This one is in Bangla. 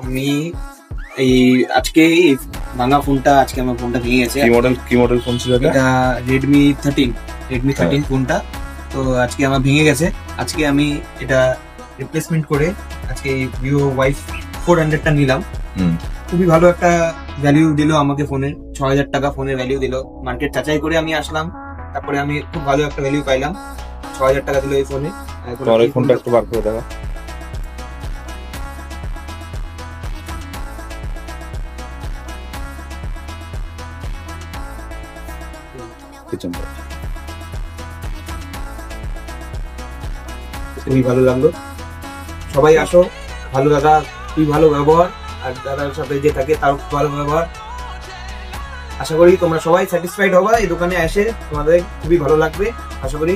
আমি এই আজকে ভাঙা ফোনটা আজকে আমার ফোনটা ভেঙে গেছে। কি মডেল ফোন ছিল এটা রেডমি 13 ফোনটা। তো আজকে আমার ভেঙে গেছে। আজকে আমি এটা রিপ্লেসমেন্ট করে আজকে ভিভো Y400টা নিলাম। খুবই ভালো একটা ভ্যালিউ দিল আমাকে ফোনে, 6000 টাকা ফোনের ভ্যালিউ দিল। মার্কেট যাচাই করে আমি আসলাম, তারপরে আমি খুব ভালো একটা ভ্যালিউ পাইলাম। 6000 টাকা দিল এই ফোনে। ফোনটা একটু বার করে দেখা। খুবই ভালো লাগলো। সবাই আসো, ভালো দাদা, খুবই ভালো ব্যবহার, আর দাদার সাথে যে থাকে তার ভালো ব্যবহার। আশা করি তোমরা সবাই স্যাটিসফাইড হবা। এই দোকানে এসে তোমাদের খুবই ভালো লাগবে আশা করি।